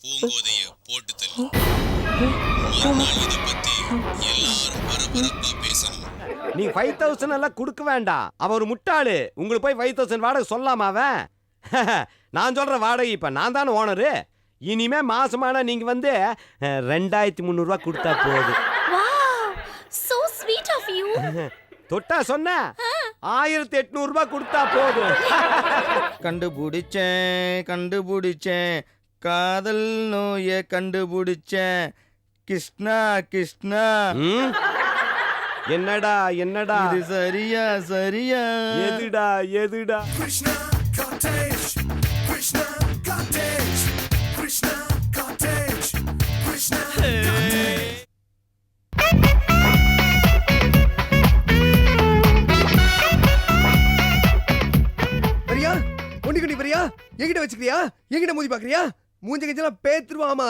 பூங்கோதைய போட்டு தள்ளு. மறுநாள் இதை பத்தி எல்லாரும் பரபரப்பா பேசணும். நீ 5000 எல்லாம் கொடுக்க வேண்டாம். அவன் ஒரு முட்டாளு. உங்களுக்கு போய் 5000 வாடகை சொல்லாமா அவன்? நான் சொல்ற வாடகை இப்ப நான் தானே ஓனரு. இனிமே மாசமான நீங்க வந்து 2300 ரூபாய் கொடுத்தா போதும். So sweet of you. தொட்டா சொன்ன 1800 ரூபாய் கொடுத்தா போதும். கண்டுபிடிச்சேன் காதல் நோய கண்டுபிடிச்சேன் கிருஷ்ணா கிருஷ்ணா. என்னடா இது சரியா எதுடா Krishna cottage, Krishna cottage, Krishna cottage, Krishna cottage. வரியா ஒண்டி வரியா எங்கிட்ட வச்சுக்கிறியா எங்கிட்ட மூஞ்சி பாக்குறியா மூஞ்சி கஞ்செல்லாம் பேத்துருவாமா.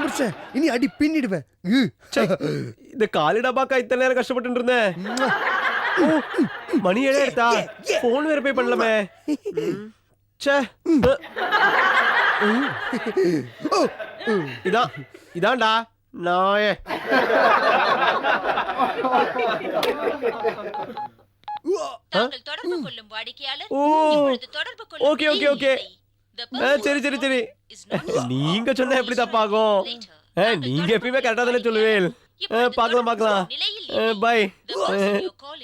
பிடிச்சேன் இனி அடி பின்னிடுவேன். இந்த காலி டப்பாக்கா இத்தனை நேரம் கஷ்டப்பட்டு இருந்தேன். மணி ஏழே எடுத்தா போன் வேற பே பண்ணலாமே. இதான்டா நாயே. தாங்கள் தொடர்பு கொள்ளும் வாடிக்கையாளர் ஓ இப்பொழுது தொடர்பு கொள்ளும் ஓகே ஓகே ஓகே சரி நீங்க சொன்னா எப்படி தப்பாகும்? நீங்க எப்பயுமே கரெக்டா தானே சொல்லுவேன். பார்க்கலாம் பை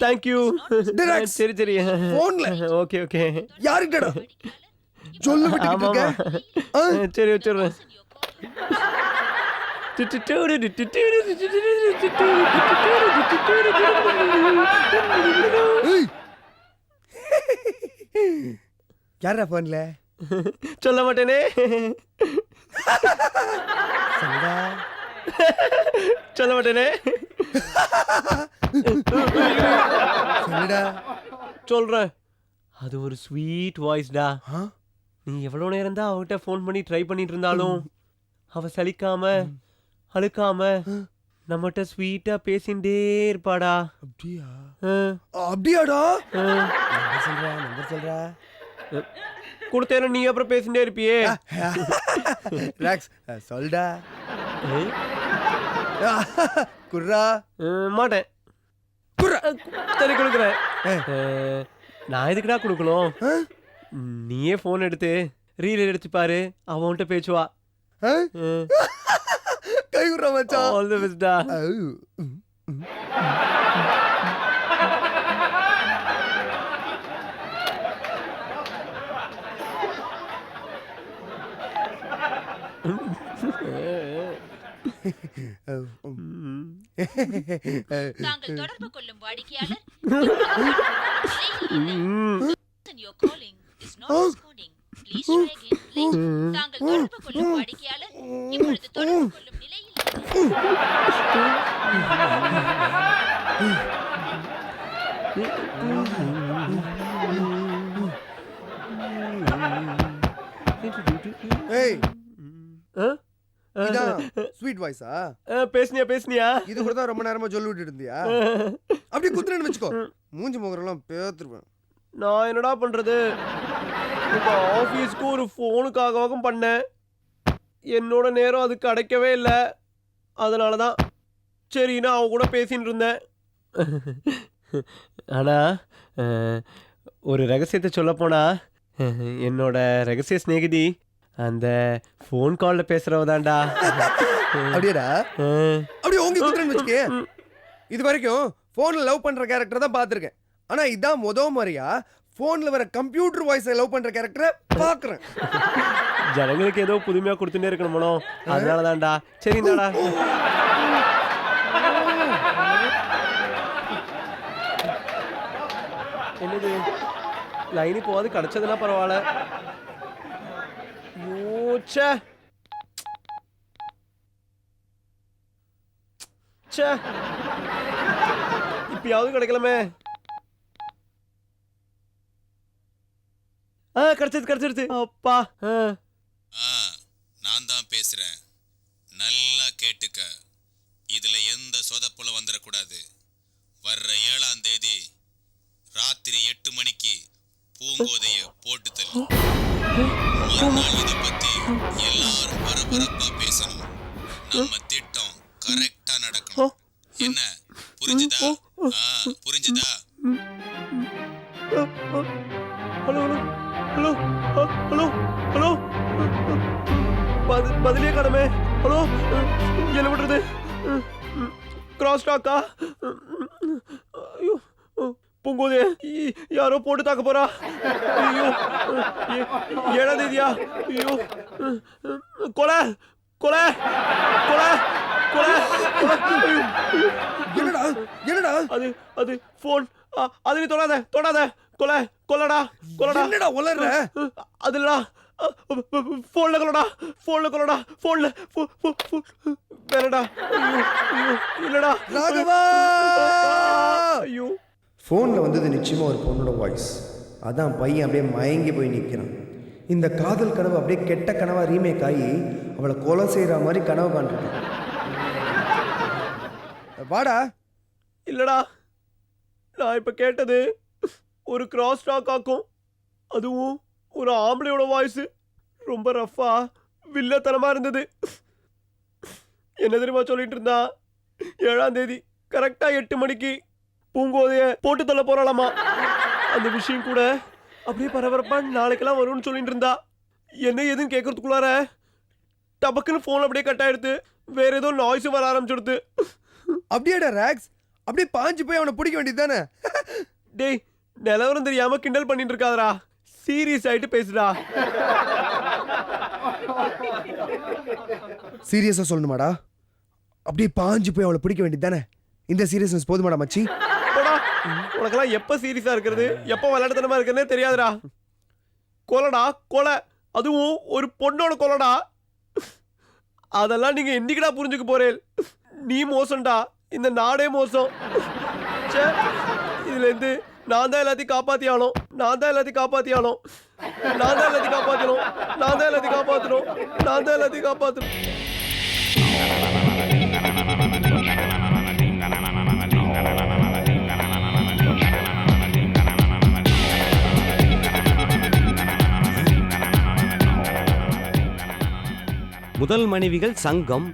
தேங்க்யூ. சரி ஓகே யாருக்கிட்டடா சொல்லு விட்டுக்கிட்டு இருக்க? சரி வச்சிடுறேன். யாரா போன்ல? சொல்ல மாட்டேனே. சொல்ல மாட்டேனே. சொல்றேன். அது ஒரு ஸ்வீட் வாய்ஸ்டா. நீ எவ்வளவு நேரம் தான் அவகிட்ட போன் பண்ணி ட்ரை பண்ணிட்டு இருந்தாலும் அவ சலிக்காம அழுக்காம நம்மகிட்ட ஸ்வீட்டா பேசிண்டே இருப்பாடா. அப்படியாடா? சொல்ற கொடுத்தேன நீ அப்புறம் பேசிட்டே இருப்பியே. சொல்டா. குர்ரா மாட்டேன். சரி கொடுக்குறேன். நான் எதுக்குடா கொடுக்கணும்? நீயே போன் எடுத்து ரீல் எடுத்து பாரு. அவன்கிட்ட பேச்சுவா. கை குர்ரா மச்சான். ஆல் தி பெஸ்ட்டா. தாங்கள் தொடர்பு கொள்ளும் வாடிக்கையாளர் தாங்கள் தொடர்பு கொள்ளும் வாடிக்கையாளர் இப்பொழுது தொடர்பு கொள்ளும் நிலையில் ஏய் இதான் ஸ்வீட் வாய்ஸா? பேசுனியா? இது கூட தான் ரொம்ப நேரமா சொல்லி விட்டுட்டு இருந்தியா? அப்படியே குத்துறேன்னு வச்சுக்கோ. மூஞ்சி முகரெல்லாம் பேத்துருவேன். நான் என்னடா பண்றது? இப்போ ஆஃபீஸ்க்கு ஒரு ஃபோனுக்காகவும் பண்ணேன். என்னோட நேரம் அது கிடைக்கவே இல்லை. அதனால தான் சரி நான் அவ கூட பேசின்னு இருந்தேன். ஆனால் ஒரு ரகசியத்தை சொல்ல போனா என்னோட ரகசிய ஸ்நேகிதி அந்த ஃபோன் காலில் பேசுகிறவ தான்டா. அப்படியேடா? அப்படியே ஓங்கி குத்துறேன்னு வச்சுக்கே. இது வரைக்கும் ஃபோனில் லவ் பண்ணுற கேரக்டர் தான் பார்த்துருக்கேன். ஆனால் இதான் முறையா ஃபோனில் வர கம்ப்யூட்டர் வாய்ஸை லவ் பண்ணுற கேரக்டரை பார்க்குறேன். ஜனங்களுக்கு ஏதோ புதுமையாக கொடுத்துட்டே இருக்கணுமோ, அதனால தான்டா. சரிதாடா. என்னது லைனு போகாது, கிடச்சதுன்னா பரவாயில்ல. யோச்சே ச்சே இப்பயாவது கிடைக்கலமே. கிடைச்சிருச்சு அப்பா. நான் தான் பேசுறேன். நல்லா கேட்டுக்க. இதுல எந்த சொதப்புல வந்துடக்கூடாது. வர்ற 7ஆம் தேதி ராத்திரி 8 மணிக்கு பூங்கோதைய போட்டு தள்ளு. மறுநாள் இதை பத்தி எல்லாரும் பரபரப்பா பேசணும். நம்ம திட்டம் கரெக்டா நடக்கணும். என்ன புரிஞ்சுதா? புரிஞ்சுதா? ஹலோ ஹலோ ஹலோ ஹலோ பதிலே கடமை. ஹலோ என்ன பண்றது? கிராஸ் டாக்கா? ஐயோ பூங்கோதே யாரோ போட்டு தாக்க போறா. ஐயோ 7ஆம் தேதியா? ஐயோ கொலை கொலை கொலை கொலை. என்னடா என்னடா அது அது போன். அது நீ தொடாத. கொல்லடா. என்னடா உளற? அதுலடா போன்ல கொல்லடா. வேணடா. இல்லடா ராகவா. ஐயோ ஃபோனில் வந்தது நிச்சயமாக ஒரு பொண்ணோட வாய்ஸ். அதான் பையன் அப்படியே மயங்கி போய் நிற்கிறான். இந்த காதல் கனவு அப்படியே கெட்ட கனவா ரீமேக் ஆகி அவளை கொலை செய்கிற மாதிரி கனவு காண்றான். வாடா. இல்லடா நான் இப்ப கேட்டது ஒரு கிராஸ் டாக் ஆக்கும். அதுவும் ஒரு ஆம்பளையோட வாய்ஸ். ரொம்ப ரஃபா வில்லத்தனமா இருந்தது. என்ன தெரியுமா சொல்லிட்டு இருந்தா? 7ஆம் தேதி கரெக்டா 8 மணிக்கு பூங்கோதைய போட்டு தள்ள போறாளாமா. அந்த விஷயம் கூட அப்படியே பரபரப்பா நாளைக்கெல்லாம் வரும்னு சொல்லிட்டு இருந்தா. என்ன ஏதுன்னு கேட்கறதுக்குள்ளார டபக்குன்னு போன் அப்படியே கட் ஆயிடுது. வேற ஏதோ நாய்ஸ் வர ஆரம்பிச்சிடுது. அப்படியேடா ராக்ஸ், அப்படியே பாஞ்சு போய் அவனை பிடிக்க வேண்டியது தானே? டேய் நிலவரம் தெரியாம கிண்டல் பண்ணிட்டு இருக்காதடா. சீரியஸ் ஆயிட்டு பேசுடா. சீரியஸா சொல்லணுமாடா? அப்படியே பாஞ்சு போய் அவளை பிடிக்க வேண்டியது தானே? இந்த சீரியஸ்னஸ் போதுமாடா மச்சி? போடா. உனக்கெல்லாம் எப்ப சீரியஸா இருக்கிறது எப்ப விளையாட்டுத்தனமா இருக்கிறதே தெரியாதுடா. கொலைடா கொலை. அதுவும் ஒரு பொண்ணோட கொலைடா. அதெல்லாம் நீங்க என்னைக்குடா புரிஞ்சுக்க போறேன்? நீ மோசம்டா. இந்த நாடே மோசம். இதுல இருந்து நான் தான் எல்லாத்தையும் காப்பாத்தியாலும். முதல் மனைவிகள் சங்கம்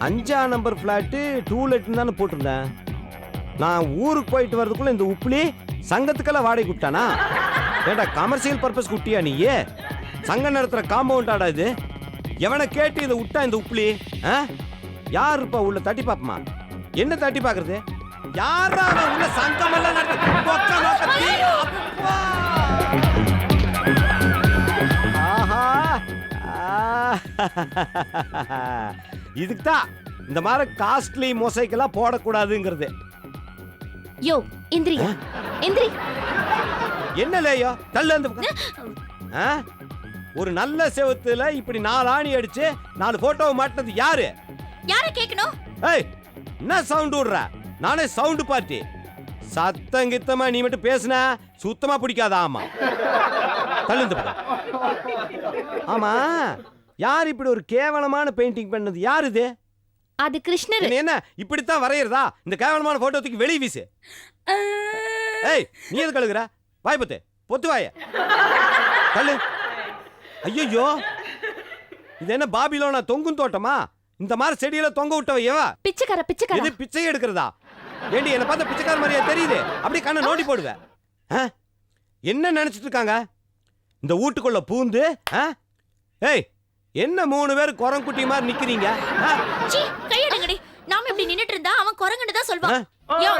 5ஆம் நம்பர் ஃப்ளாட்டு 2 தானே போட்டிருந்தேன். நான் ஊருக்கு போயிட்டு வரதுக்குள்ள இந்த உப்புலி சங்கத்துக்கெல்லாம் வாடகை விட்டானா? ஏண்டா கமர்ஷியல் பர்பஸ் குட்டியா நீ? சங்கம் நடத்துற காம்பவுண்டாடா இது? எவனை கேட்டு இதை விட்டா இந்த உப்புலி? யார் இருப்பா உள்ள? தட்டி பாப்பமா. என்ன தட்டி பாக்குறது? யாரா உள்ள சங்கம் எல்லாம் இதுக்கு தான் இந்த மாதிரி காஸ்ட்லி மொசைக்கெல்லாம் போடக்கூடாதுங்கிறது. யோ இந்திரியா இந்திரி. என்ன லேயோ தள்ளு அந்த பக்கம். ஒரு நல்ல செவத்துல இப்படி 4 ஆணி அடிச்சு 4 போட்டோவை மாட்டினது யாரு? யார கேக்கணும்? ஏய் என்ன சவுண்ட் விடுற? நானே சவுண்ட் பார்ட்டி. சத்தம் கித்தமா நீ மட்டும் பேசுன சுத்தமா பிடிக்காதா? ஆமா தள்ளு இந்த பக்கம். ஆமா யார் இப்படி ஒரு கேவலமான பெயிண்டிங் பண்ணது? யார் இது? அது கிருஷ்ணர். என்ன இப்படித்தான் வரையறதா? இந்த கேவலமான போட்டோ தூக்கி வெளிய வீசு. ஏய் நீ எது கழுகுற? வாய் பொத்து வாய தள்ளு. ஐயோ இது என்ன பாபிலோனா தொங்கும் தோட்டமா? இந்த மாதிரி செடியில தொங்க விட்டவ எவ? பிச்சைக்கார. இது பிச்சை எடுக்கிறதா? ஏண்டி என்ன பார்த்தா பிச்சைக்கார மாதிரியா தெரியுது? அப்படியே கண்ணை நோண்டி போடுவ. என்ன நினைச்சிட்டு இருக்காங்க இந்த வீட்டுக்குள்ள பூந்து? ஏய் என்ன 3 பேர் குரங்குட்டி மாதிரி நிக்கிறீங்க? கையடங்கடி. நாம இப்படி நின்னுட்டு இருந்தா அவன் குரங்குன்னு தான் சொல்வான். யோ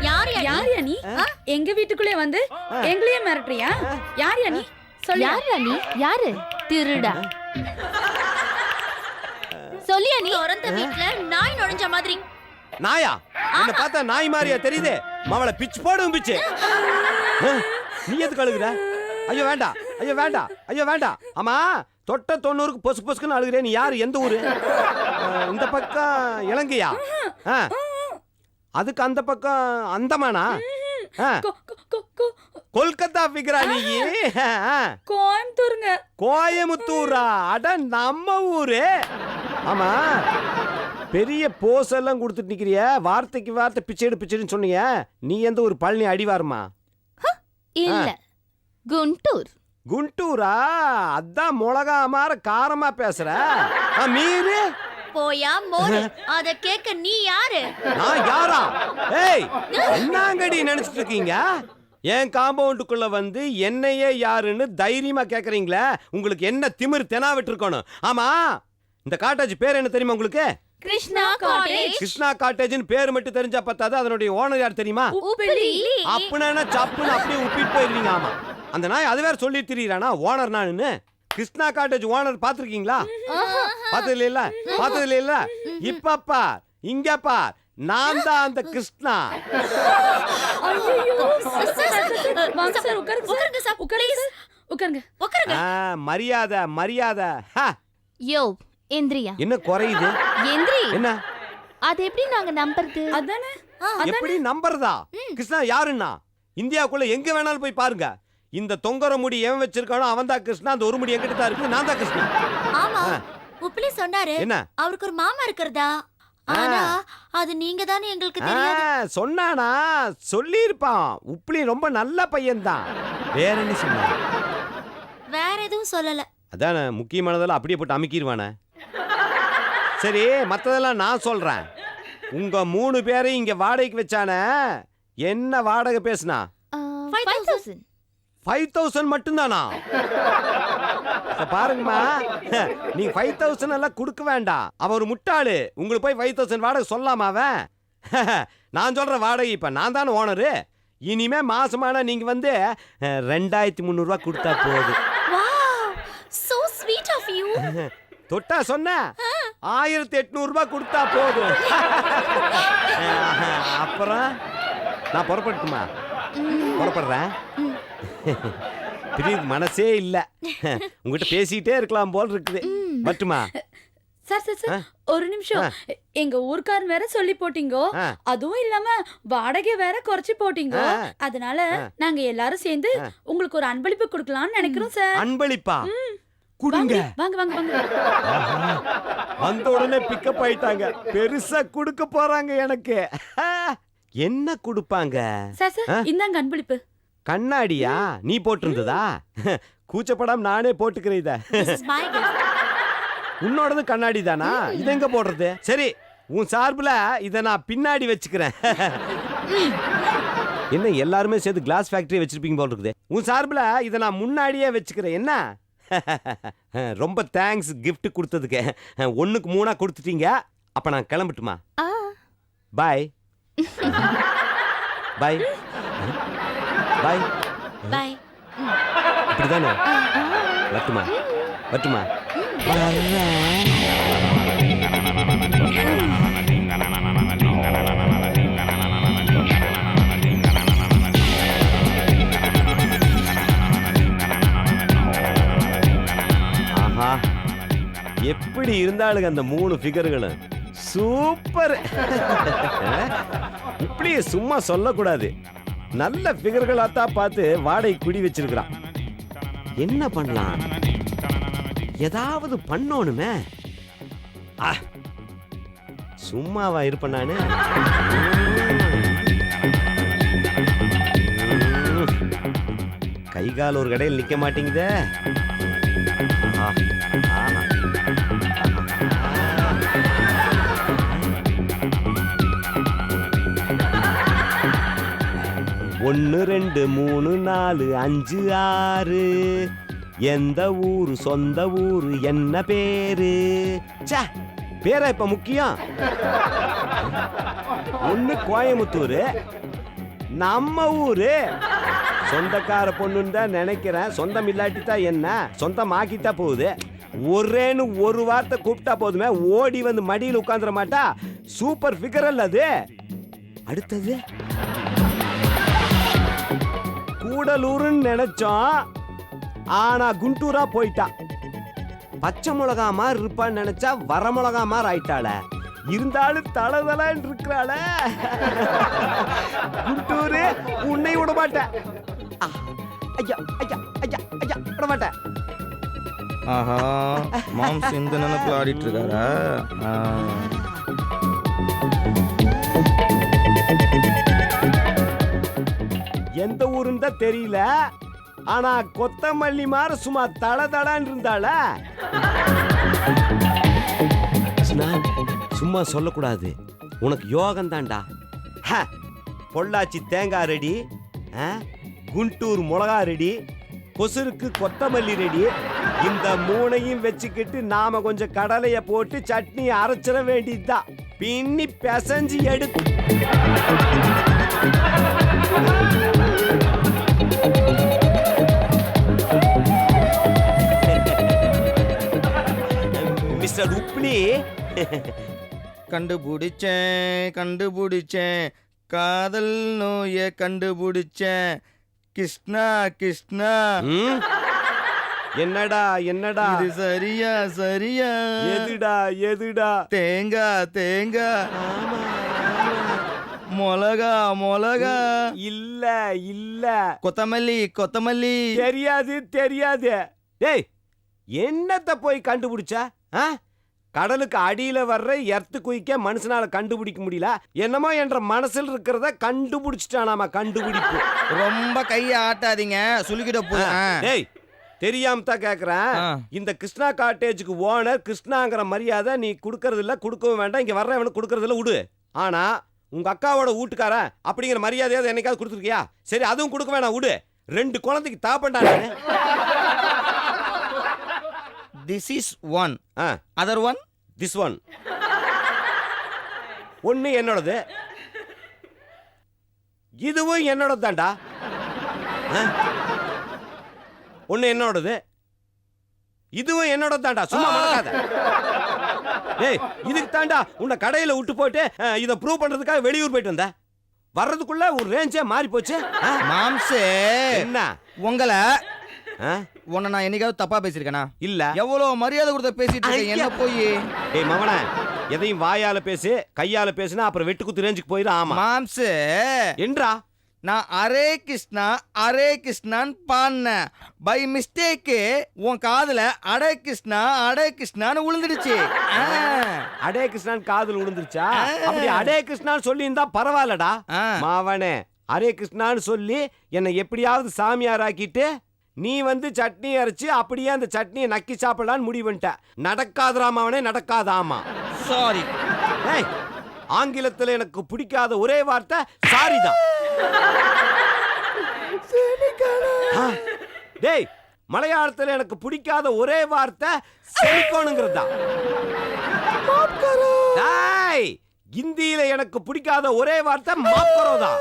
யாரியா நீ? எங்க வீட்டுக்குள்ளே வந்து எங்களையே மிரட்டுறியா? யாரியா நீ? சொல்லு. யாரியா நீ? யாரு? திருடா. சொல்லியா நீ? திறந்த வீட்ல நாய் நுழைஞ்ச மாதிரி. நாயா? என்ன பார்த்தா நாய் மாதிரியா தெரியுது? மவளை பிச்சு போடும் பிச்சு. நீ எது கழுகுற? ஐயோ வேண்டாம். ஆமா தொட்ட 90க்கு பொசு பொசுக்குன்னு அழுகிறேன். நீ யாரு, எந்த ஊரு? இந்த பக்கம் இலங்கையா? ஆ. அதுக்கு அந்த பக்கம் அந்தமானா? ஆ. கொல்கத்தா ஃபிகரா நீ? கோயம்புத்தூருங்க. கோயமுத்தூரா? அட நம்ம ஊரு. ஆமா, பெரிய போஸ் எல்லாம் கொடுத்துட்டு நிக்கிறிய, வார்த்தைக்கு வார்த்தை பிச்சைடு பிச்சைடுன்னு சொன்னீங்க. நீ எந்த ஒரு பழனி அடிவாரமா? இல்ல, குண்டூர். குண்டூரா? அதான் மிளகா மாற காரமா பேசுற. மீறு போயா மோரு. அத கேட்க நீ யாரு? நான் யாரா? ஏய், என்னங்கடி நினைச்சிட்டு இருக்கீங்க? என் காம்பவுண்டுக்குள்ள வந்து என்னையே யாருன்னு தைரியமா கேக்குறீங்களே, உங்களுக்கு என்ன திமிர் தெனாவிட்டு இருக்கணும். ஆமா, இந்த காட்டேஜ் பேர் என்ன தெரியுமா உங்களுக்கு? கிருஷ்ணா காட்டேஜ். கிருஷ்ணா காட்டேஜ்னு பேர் மட்டும் தெரிஞ்சா பத்தாது, அதனுடைய ஓனர் யார் தெரியுமா? உப்பிலி. அப்படின்னா சப்புன்னு அப்படியே உப்பிட்டு போயிருவீங்க. ஆமா, அந்த நாய் அது வேற சொல்லி திரியிறானா ஓனர் நானுன்னு. கிருஷ்ணா காட்டேஜ் ஓனர் பாத்திருக்கீங்களா? பார்த்தது இல்ல, பார்த்தது இல்ல. இப்பப்பா இங்கப்பா, நான் தான் அந்த கிருஷ்ணா. வாங்க சார், உட்காருங்க. உட்காருங்க சார், உட்காருங்க. உட்காருங்க. உட்காருங்க. மரியாதை மரியாதை. யோ எந்திரியா. என்ன குறையுது? எந்திரி. என்ன? அது எப்படி நாங்க நம்புறது? அதானே. எப்படி நம்புறதா? கிருஷ்ணா யாருன்னா இந்தியாவுக்குள்ள எங்க வேணாலும் போய் பாருங்க. இந்த தொங்கர முடி எவன் வச்சிருக்கானோ அவன் தான் கிருஷ்ணா. அந்த ஒரு முடி என்கிட்ட தான் இருக்கு, நான் தான் கிருஷ்ணா. ஆமா, உப்பிலி சொன்னாரு. என்ன? அவருக்கு ஒரு மாமா இருக்கிறதா. ஆனா அது நீங்க தானே எங்களுக்கு தெரியாது. சொன்னானா? சொல்லியிருப்பான். உப்பிலி ரொம்ப நல்ல பையன்தான். வேற என்ன சொன்ன? வேற எதுவும் சொல்லல. அதானே முக்கியமானதெல்லாம் அப்படியே போட்டு அமுக்கிடுவானே. சரி, மற்றதெல்லாம் நான் சொல்றேன். உங்க 3 பேரையும் இங்க வாடகைக்கு வச்சானே, என்ன வாடகை பேசுனா? 5000. 5000 மட்டும்தானா? பாருங்கம்மா, நீ 5000 எல்லாம் கொடுக்க வேண்டாம். அவன் ஒரு முட்டாளு. உங்களுக்கு போய் 5000 வாடகை சொல்லாமா அவன்? நான் சொல்ற வாடகை இப்ப நான் தானே ஓனரு. இனிமே மாசமான நீங்க வந்து 2300 ரூபாய் கொடுத்தா போதும். So sweet of you. தொட்டா சொன்ன 1800 ரூபாய் கொடுத்தா போதும். அப்புறம் நான் புறப்பட்டுமா? புறப்படுறேன். பிரிவு மனசே இல்ல. உங்ககிட்ட பேசிட்டே இருக்கலாம் போல் இருக்குது. மட்டுமா? சார் சார் சார், ஒரு நிமிஷம். எங்க ஊர்க்காரன் வேற சொல்லி போட்டீங்க. அதுவும் இல்லாம வாடகை வேற குறைச்சு போட்டீங்க. அதனால நாங்க எல்லாரும் சேர்ந்து உங்களுக்கு ஒரு அன்பளிப்பு கொடுக்கலாம்னு நினைக்கிறோம் சார். அன்பளிப்பா? குடுங்க. வாங்க வாங்க வாங்க. வந்த உடனே பிக்கப் ஆயிட்டாங்க. பெருசா கொடுக்க போறாங்க எனக்கு. என்ன கொடுப்பாங்க? சார் சார், இந்தாங்க அன்பளிப்பு. கண்ணாடியா? நீ போட்டிருந்ததா? கூச்சப்படாம நானே போட்டுக்கிறேன் இத. This is my gift. உன்னோடது கண்ணாடி தானா? இது எங்க போடுறது? சரி, உன் சார்புல இத நான் பின்னாடி வச்சுக்கிறேன். என்ன எல்லாருமே சேர்த்து கிளாஸ் ஃபேக்டரி வச்சிருப்பீங்க போல இருக்குது. உன் சார்புல இத நான் முன்னாடியே வச்சுக்கிறேன். என்ன? ரொம்ப தேங்க்ஸ் gift கொடுத்ததுக்கு. 1க்கு 3 கொடுத்துட்டீங்க. அப்ப நான் கிளம்பட்டுமா? பாய் பாய் பாய் Bye. இப்படிதானே? வட்டுமா வட்டுமா? ஆஹா, எப்படி இருந்தாளுங்க அந்த 3 ஃபிகர்களும். சூப்பர். இப்படியே சும்மா சொல்லக்கூடாது. நல்ல ஃபிகர்களா தான் பார்த்து வாடகை குடி வச்சிருக்கிறான். என்ன பண்ணலாம்? ஏதாவது பண்ணணுமே. சும்மாவா இருப்பேன் நானு? கை கால் ஒரு கடையில் நிக்க மாட்டேங்குதே. ஒன்னு 2 3 4 5 6. எந்த ஊரு? சொந்த ஊரு என்ன பேரு? ச்சே, பேரா இப்ப முக்கியம்? ஒண்ணு கோயமுத்தூரு, நம்ம ஊரு. சொந்தக்கார பொண்ணுன்னு தான் நினைக்கிறேன். சொந்தம் இல்லாட்டித்தா என்ன, சொந்தம் ஆக்கிட்டா போகுது. ஒரேன்னு ஒரு வார்த்தை கூப்பிட்டா போதுமே, ஓடி வந்து மடியில் உட்காந்துட மாட்டா. சூப்பர் ஃபிகர் அல்ல அது. அடுத்தது கூடலூர்னு நினைச்சோம், ஆனா குண்டூரா போயிட்டா. பச்சை மிளகா மாதிரி இருப்பான்னு நினைச்சா வர மிளகா மாதிரி ஆயிட்டாள. இருந்தாலும் தளதலான்னு இருக்கிறாள. குண்டூரு உன்னை விட மாட்டேன். ஐயா ஐயா ஐயா ஐயா விட மாட்டேன். ஆஹா மாம்ஸ் இந்த நினைப்புல ஆடிட்டு இருக்காரா? எந்த ஊருன்னு தான் தெரியல. ஆனா கொத்தமல்லி மாதிரி சும்மா தளதலான்னு இருந்தாள. சும்மா சொல்லக்கூடாது, உனக்கு யோகம் தான்டா. பொள்ளாச்சி தேங்காய் ரெடி, குண்டூர் மிளகா ரெடி, கொசுருக்கு கொத்தமல்லி ரெடி. இந்த மூணையும் வச்சுக்கிட்டு நாம கொஞ்சம் கடலைய போட்டு சட்னி அரைச்சிட வேண்டியதுதான். பின்னி பிசைஞ்சு எடுத்து மிஸ்டர் உப்ளி, கண்டுபிடிச்சேன் காதல் நோய கண்டுபிடிச்சேன். கிருஷ்ணா கிருஷ்ணா. என்னடா என்னடா இது சரியா? எதுடா? தேங்கா மிளகா இல்ல கொத்தமல்லி. தெரியாது. டேய், என்னத்த போய் கண்டுபிடிச்சா? கடலுக்கு அடியில வர்ற எர்த்து குயிக்க மனுஷனால கண்டுபிடிக்க முடியல. என்னமோ என்ற மனசில் இருக்கிறத கண்டுபிடிச்சிட்டானாமா. கண்டுபிடிப்பு. ரொம்ப கைய ஆட்டாதீங்க, சுலுக்கிட போ. டேய், தெரியாம தான் கேக்குறேன். இந்த கிருஷ்ணா காட்டேஜுக்கு ஓனர் கிருஷ்ணாங்கிற மரியாதை நீ கொடுக்கறது இல்ல, கொடுக்கவும் வேண்டாம். இங்க வர்றவனுக்கு கொடுக்கறது இல்ல, விடு. ஆனா உங்க அக்காவோட வீட்டுக்காரன் அப்படிங்கிற மரியாதையாவது என்னைக்காவது கொடுத்துருக்கியா? சரி, அதுவும் கொடுக்க வேணாம், விடு. 2 குழந்தைக்கு தாப்பண்டா. This is one. Other one? This one. ஒன்னு என்னோடது, இதுவும் என்னோட தான்டா. ஒன்னு என்னோடது, இதுவும் என்னோட தான்டா. சும்மா மறக்காத. ஏய், இதுக்கு தாண்டா உன்னை கடையில விட்டு போட்டு இதை ப்ரூவ் பண்றதுக்காக வெளியூர் போயிட்டு வந்த. வர்றதுக்குள்ள ஒரு ரேஞ்சே மாறி போச்சு. மாம்சே, என்ன உன்னை நான் என்னைக்காவது தப்பா பேசிருக்கேனா? இல்ல. எவ்வளவு மரியாதை கொடுத்த பேசிட்டு இருக்கேன், என்ன போய்? ஏய் மவனே, எதையும் வாயால பேசு, கையால பேசுனா அப்புறம் வெட்டு குத்து ரேஞ்சுக்கு போயிடும். ஆமா மாம்சே, என்றா நான் அரே கிருஷ்ணான்னு பாடினேன். பை மிஸ்டேக்கு உன் காதுல அடே கிருஷ்ணான்னு விழுந்துடுச்சு. அடே கிருஷ்ணான் காதுல விழுந்துருச்சா? அப்படி அடே கிருஷ்ணான்னு சொல்லி இருந்தா பரவாயில்லடா. மாவனே, அரே கிருஷ்ணான்னு சொல்லி என்னை எப்படியாவது சாமியார் ஆக்கிட்டு நீ வந்து சட்னி அரைச்சு அப்படியே அந்த சட்னியை நக்கி சாப்பிடலான்னு முடிவு பண்ணிட்ட. நடக்காதராமாவனே, நடக்காதாமா. சாரி. ஏய், ஆங்கிலத்துல எனக்கு பிடிக்காத ஒரே வார்த்தை சாரி தான். டேய், மலையாளத்துல எனக்கு பிடிக்காத ஒரே வார்த்தை செலிகோனுங்கிறது தான். டேய், இந்தியில எனக்கு பிடிக்காத ஒரே வார்த்தை மாப்கரோ தான்.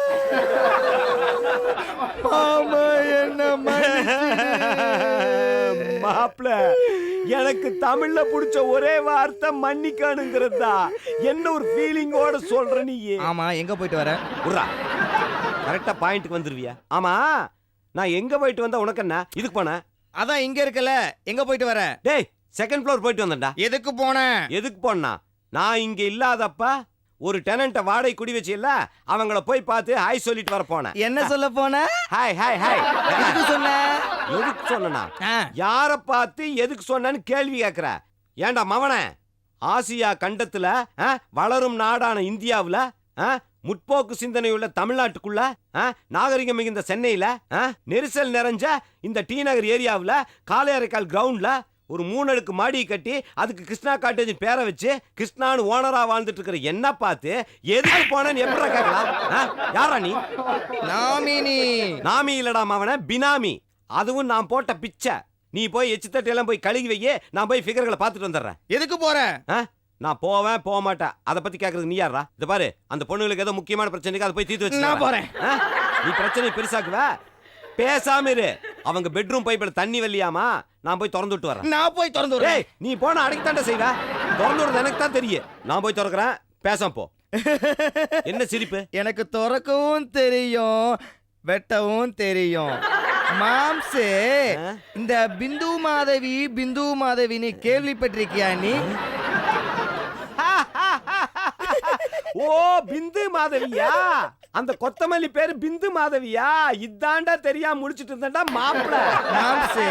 மாப்ள, எனக்கு தமிழ்ல பிடிச்ச ஒரே வார்த்தை மன்னிக்கணுங்கிறதா. என்ன ஒரு ஃபீலிங்கோட சொல்ற நீ? ஆமா, எங்க போயிட்டு வர? உர்ரா, கரெக்டா பாயிண்ட்க்கு வந்துருவியா? ஆமா, நான் எங்க போயிட்டு வந்தா உனக்கு என்ன? இதுக்கு போன? அதான் இங்க இருக்கல, எங்க போயிட்டு வர? டேய், 2nd ஃப்ளோர் போயிட்டு வந்தேன்டா. எதுக்கு போன? எதுக்கு போனா? நான் இங்க இல்லாதப்ப ஒரு டெனன்ட்ட வாடகை குடி வச்சில்ல, அவங்கள போய் பார்த்து ஹாய் சொல்லிட்டு வர போனேன். என்ன சொல்ல போன? ஹாய். எதுக்கு சொன்ன? எதுக்கு சொன்னா? யார பார்த்து எதுக்கு சொன்னேன்னு கேள்வி கேக்குற? ஏண்டா மவனே, ஆசியா கண்டத்துல வளரும் நாடான இந்தியாவுல முற்போக்கு சிந்தனையுள்ள தமிழ்நாட்டுக்குள்ள நாகரிகம் மிகுந்த சென்னையில நெரிசல் நிறைஞ்ச இந்த டி நகர் ஏரியாவுல காளையாரைக்கால் கிரவுண்ட்ல ஒரு 3 அடுக்கு மாடி கட்டி அதுக்கு கிருஷ்ணா காட்டேஜ் பேரை வச்சு கிருஷ்ணான்னு ஓனரா வாழ்ந்துட்டு இருக்கிற என்ன பார்த்து எதுக்கு போனேன்னு எப்படி கேட்கலாம்? யாரா நீ? நாமி இல்லடா மவனே, பினாமி. அதுவும் நான் போட்ட பிச்சை. நீ போய் எச்சு தட்டையெல்லாம் போய் கழுகி வையே, நான் போய் ஃபிகர்களை பார்த்துட்டு வந்துடுறேன். எதுக்கு போற? நான் போவேன், போக மாட்டேன். அதை பத்தி கேட்கறது நீ யாரா? இத பாரு, அந்த பொண்ணுங்களுக்கு ஏதோ முக்கியமான பிரச்சனைக்கு அதை போய் தீர்த்து வச்சு நான் போறேன். நீ பிரச்சனை பெருசாக்குவ. பேசாம இரு. அவங்க பெட்ரூம் பைப்ல தண்ணி வரலையாமா, நான் போய் திறந்து விட்டு வரேன். நான் போய் திறந்து விடுறேன். நீ போனா அடைக்கத்தாண்ட செய்வ. திறந்து விடுறது எனக்கு தான் தெரியும். நான் போய் திறக்கிறேன், பேசாம போ. என்ன சிரிப்பு? எனக்கு திறக்கவும் தெரியும், வெட்டவும் தெரியும். மாம்சே இந்த பிந்து மாதவின்னு கேள்விப்பட்டிருக்கியா நீ? ஓ பிந்து மாதவியா, அந்த கொத்தமல்லி பேரு பிந்து மாதவியா? இதாண்டா தெரியாம முடிச்சிட்டு இருந்தேன்டா மாப்பிள. மாம்சே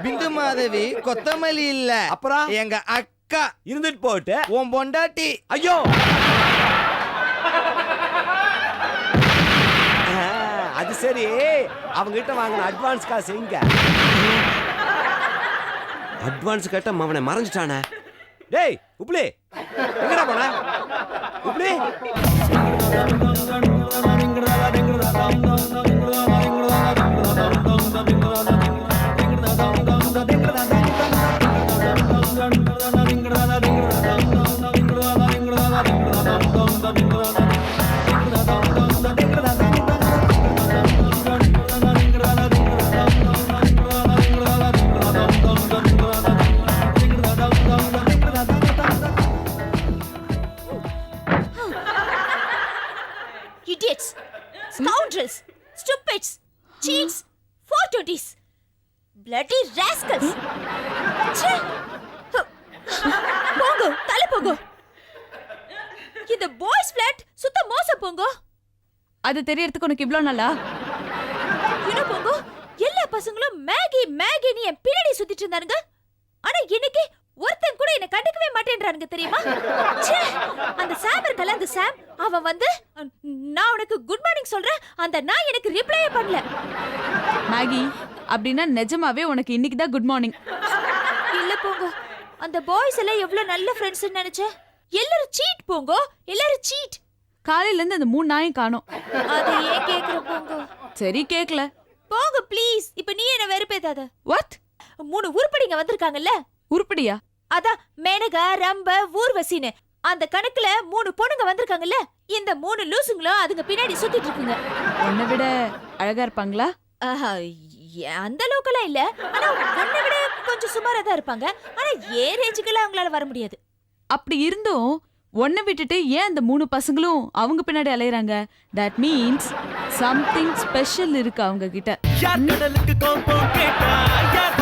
பிந்து மாதவி கொத்தமல்லி இல்ல, அப்புறம் எங்க அக்கா. இருந்துட்டு போட்டு உன் பொண்டாட்டி. ஐயோ அது சரி, அவங்க கிட்ட வாங்கின அட்வான்ஸ் காசு எங்க? அட்வான்ஸ் கேட்ட அவனை மறைஞ்சிட்டானே. டேய் உப்ளி, எங்கடா போன Hubli? Idiots, scoundrels, stupids, cheats, 420s, bloody rascals. ச்சே! போங்க, தலை போங்க. இந்த பாய்ஸ் ஃபிளாட் சுத்த மோசம் போங்க. அது தெரியறதுக்கு உனக்கு இவ்ளோ நாளா? என்ன போங்க, எல்லா பசங்களும் மேகி மேகின்னு என் பின்னாடி சுத்திட்டு இருந்தாருங்க. ஆனா இன்னைக்கு ஒருத்தன் கூட என்ன கண்டுக்கவே மாட்டேன்றானுங்க தெரியுமா? ச்சே! அந்த சாம் இருக்கல, அந்த சாம், அவன் வந்து நான் உனக்கு குட் மார்னிங் சொல்றேன், அந்த நான் எனக்கு ரிப்ளையே பண்ணல. மேகி, அப்படின்னா நிஜமாவே உனக்கு இன்னைக்கு தான் குட் மார்னிங். இல்ல போங்க, அந்த பாய்ஸ் எல்லாம் எவ்வளவு நல்ல ஃப்ரெண்ட்ஸ் நினைச்சேன். எல்லாரும் சீட் போங்க, எல்லாரும் சீட். காலையில இருந்து அந்த 3 நாயும் காணோம். அது ஏன் கேக்குற போங்க? சரி கேக்கல. போங்க ப்ளீஸ், இப்ப நீ என்ன வெறுப்பேதாத. வாட்? 3 உருப்படிங்க வந்திருக்காங்கல்ல, உருப்படியா? அதான் மேனகா, ரம்ப, ஊர்வசின்னு. அந்த கணக்குல 3 பொண்ணுங்க வந்திருக்காங்கல்ல, இந்த 3 லூசுங்களும் அதுங்க பின்னாடி சுத்திட்டு இருக்குங்க. உன்னை விட அழகா இருப்பாங்களா? ஆஹா, அந்த அளவுக்குலாம் இல்ல, ஆனா உன்னை விட கொஞ்சம் சுமாரா தான் இருப்பாங்க. ஆனா ஏன் ரேஞ்சுக்கெல்லாம் அவங்களால வர முடியாது. அப்படி இருந்தும் உன்னை விட்டுட்டு ஏன் அந்த 3 பசங்களும் அவங்க பின்னாடி அலையறாங்க? தட் மீன்ஸ் சம்திங் ஸ்பெஷல் இருக்கு அவங்க கிட்ட. யார் கடலுக்கு கோபம் கேட்டா, யார்